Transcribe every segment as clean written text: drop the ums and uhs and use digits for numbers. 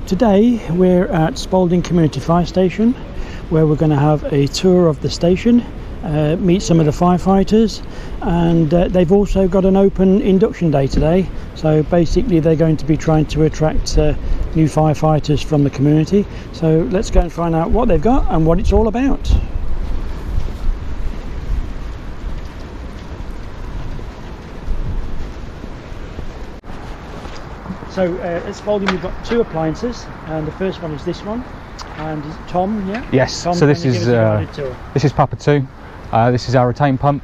Today we're at Spalding Community Fire Station, where we're going to have a tour of the station, meet some of the firefighters, and they've also got an open induction day today. So basically they're going to be trying to attract new firefighters from the community. So let's go and find out what they've got and what it's all about. So at Spalding we've got two appliances, and the first one is this one, and Tom, yeah? Yes, Tom, so this is Ppv 2. This is our retain pump.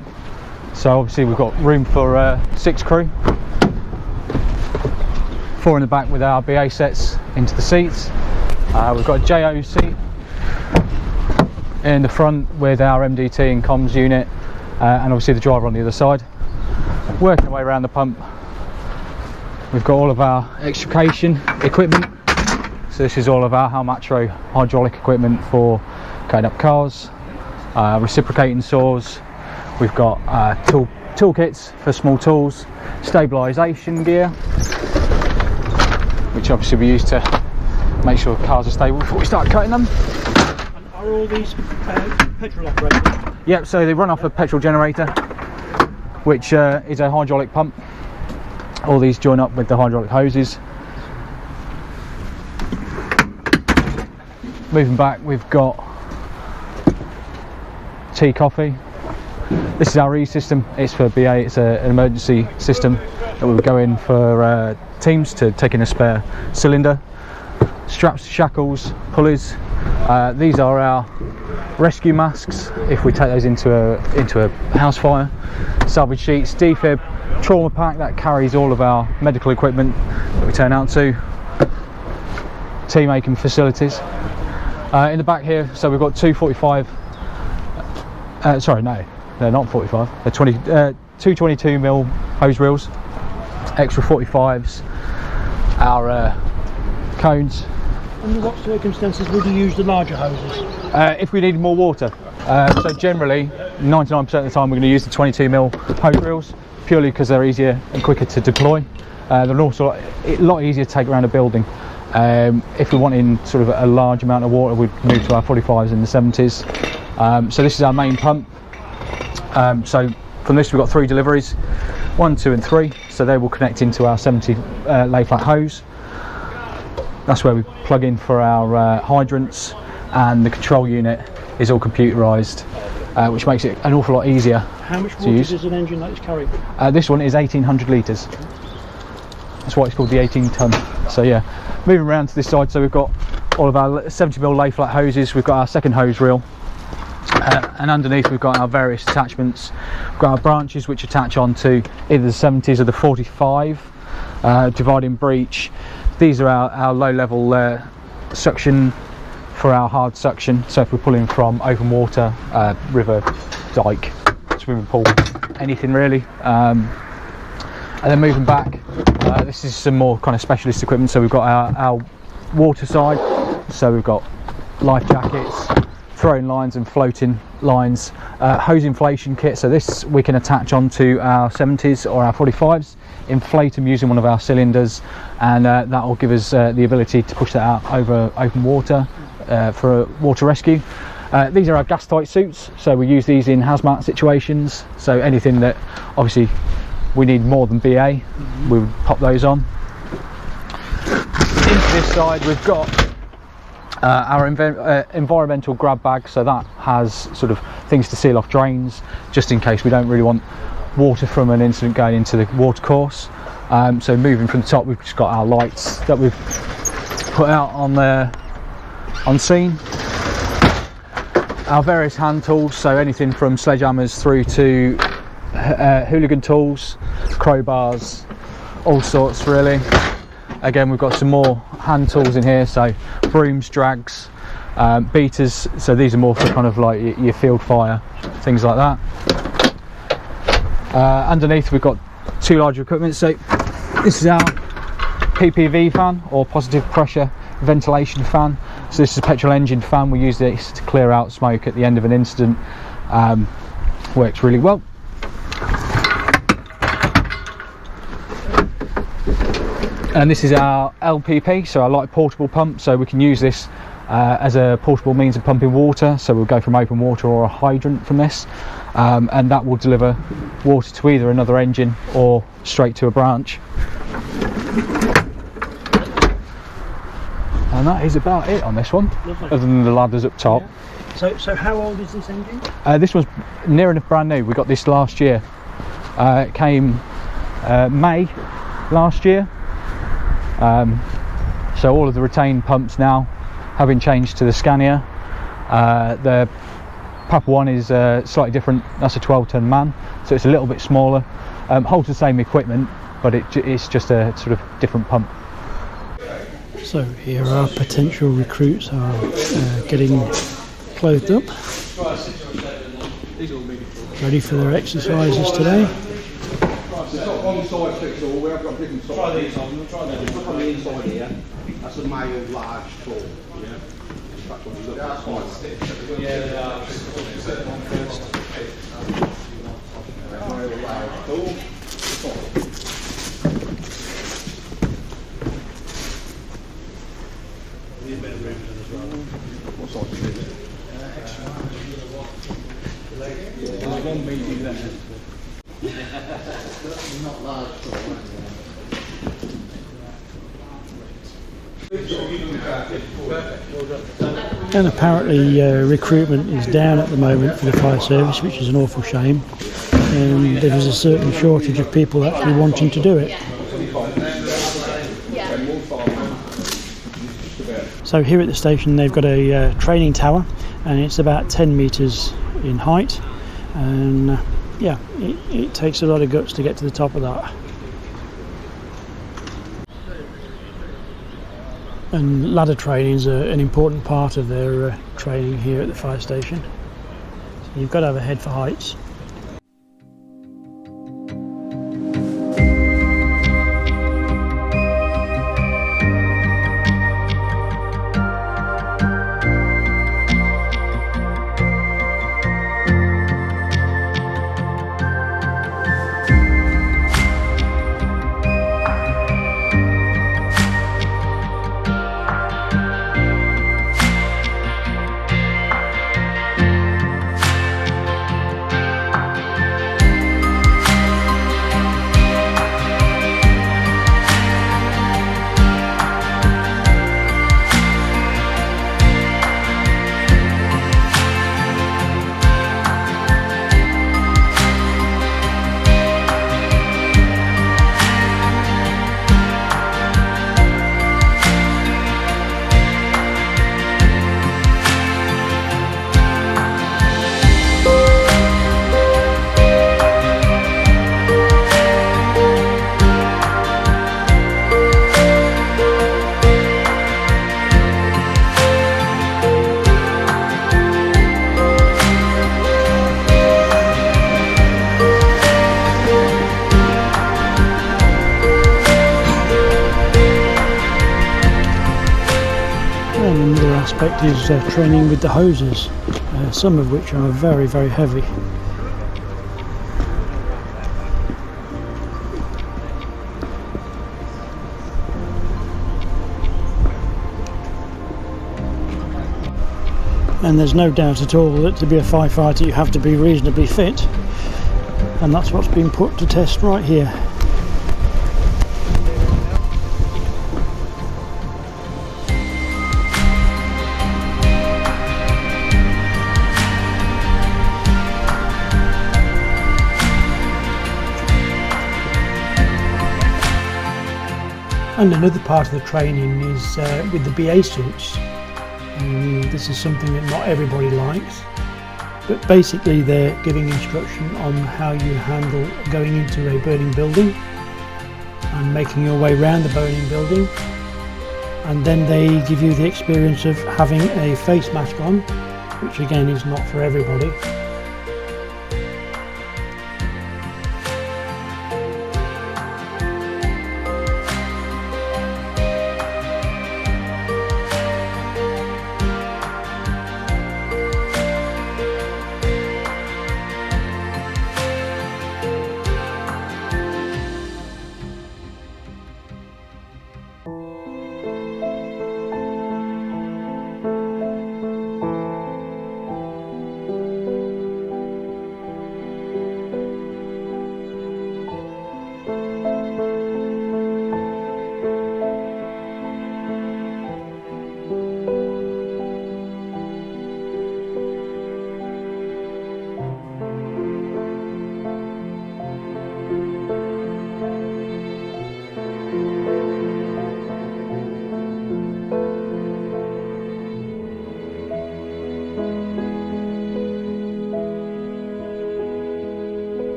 So obviously we've got room for 6 crew. 4 in the back with our BA sets into the seats. We've got a JO seat in the front with our MDT and comms unit, and obviously the driver on the other side. Working our way around the pump, we've got all of our extrication equipment. So this is all of our Halmatro hydraulic equipment for cutting up cars, reciprocating saws. We've got toolkits for small tools, stabilisation gear, which obviously we use to make sure cars are stable before we start cutting them. And are all these petrol operated? Yep, so they run off a petrol generator, which is a hydraulic pump. All these join up with the hydraulic hoses. Moving back, we've got tea, coffee. This is our E-system. It's for BA. It's an emergency system that will go in for teams to take in a spare cylinder. Straps, shackles, pulleys. These are our rescue masks if we take those into a house fire. Salvage sheets, defib, trauma pack that carries all of our medical equipment that we turn out to. Tea making facilities. In the back here, so we've got two 45. Sorry, no, they're not 45. They're 2 22mm hose reels, extra 45s, our cones. Under what circumstances would you use the larger hoses? If we needed more water. So generally, 99% of the time we're going to use the 22mm hose reels, purely because they're easier and quicker to deploy. They're also a lot easier to take around a building. If we want in sort of a large amount of water, we'd move to our 45s in the 70s. So this is our main pump. So from this we've got 3 deliveries, 1, 2 and 3. So they will connect into our 70 lay flat hose. That's where we plug in for our hydrants, and the control unit is all computerised, which makes it an awful lot easier. How much water does an engine like this carry? This one is 1800 litres. That's why it's called the 18 tonne. So yeah, moving around to this side, so we've got all of our 70mm lay flat hoses. We've got our second hose reel, and underneath we've got our various attachments. We've got our branches which attach onto either the 70s or the 45, dividing breech. These are our low level suction for our hard suction. So if we're pulling from open water, river, dike, swimming pool, anything really. And then moving back, this is some more kind of specialist equipment. So we've got our water side. So we've got life jackets, throwing lines and floating lines, hose inflation kit. So this we can attach onto our 70s or our 45s, inflate them using one of our cylinders, and that will give us the ability to push that out over open water for water rescue. These are our gas tight suits, so we use these in hazmat situations. So anything that obviously we need more than BA, we would pop those on. Into this side we've got our environmental grab bag, so that has sort of things to seal off drains, just in case we don't really want water from an incident going into the water course. So moving from the top, we've just got our lights that we've put out on scene. Our various hand tools, so anything from sledgehammers through to hooligan tools, crowbars, all sorts really. Again, we've got some more hand tools in here, so brooms, drags, beaters. So these are more for kind of like your field fire, things like that. Underneath we've got 2 larger equipment. So this is our Ppv fan, or positive pressure ventilation fan. So this is a petrol engine fan. We use this to clear out smoke at the end of an incident. Works really well. And this is our LPP, so our light portable pump, so we can use this as a portable means of pumping water. So we'll go from open water or a hydrant from this, and that will deliver water to either another engine or straight to a branch. And that is about it on this one. Lovely. Other than the ladders up top. Yeah. So how old is this engine? This was near enough brand new. We got this last year. It came May last year. So all of the retained pumps now have been changed to the Scania. The Ppv one is slightly different. That's a 12-ton man, so it's a little bit smaller. Holds the same equipment, but it's just a sort of different pump. So here our potential recruits are getting clothed up, ready for their exercises today. It's not one size fits all, we have got different sizes. Try these on, try these. Look on the inside here, that's a male large tall. Yeah. That's what you look at. Yeah, they are. Set them on first. Male large tall. What size is it? There's one medium there. Not large at all, And apparently recruitment is down at the moment for the fire service, which is an awful shame. And there is a certain shortage of people actually wanting to do it. So here at the station they've got a training tower, and it's about 10 metres in height, and yeah, it takes a lot of guts to get to the top of that. And ladder training is an important part of their training here at the fire station. So you've got to have a head for heights. Aspect is training with the hoses, some of which are very, very heavy. And there's no doubt at all that to be a firefighter you have to be reasonably fit, and that's what's been put to test right here. And another part of the training is with the BA suits. This is something that not everybody likes, but basically they're giving instruction on how you handle going into a burning building and making your way around the burning building, and then they give you the experience of having a face mask on, which again is not for everybody.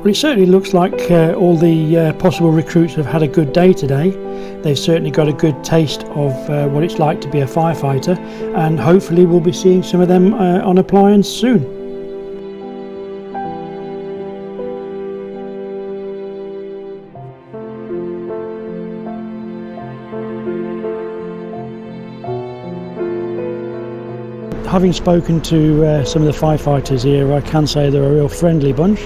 Well, it certainly looks like all the possible recruits have had a good day today. They've certainly got a good taste of what it's like to be a firefighter, and hopefully we'll be seeing some of them on appliance soon. Having spoken to some of the firefighters here, I can say they're a real friendly bunch,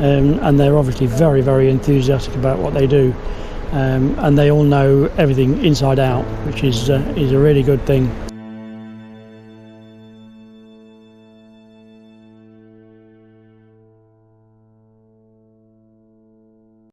and they're obviously very, very enthusiastic about what they do, and they all know everything inside out, which is a really good thing.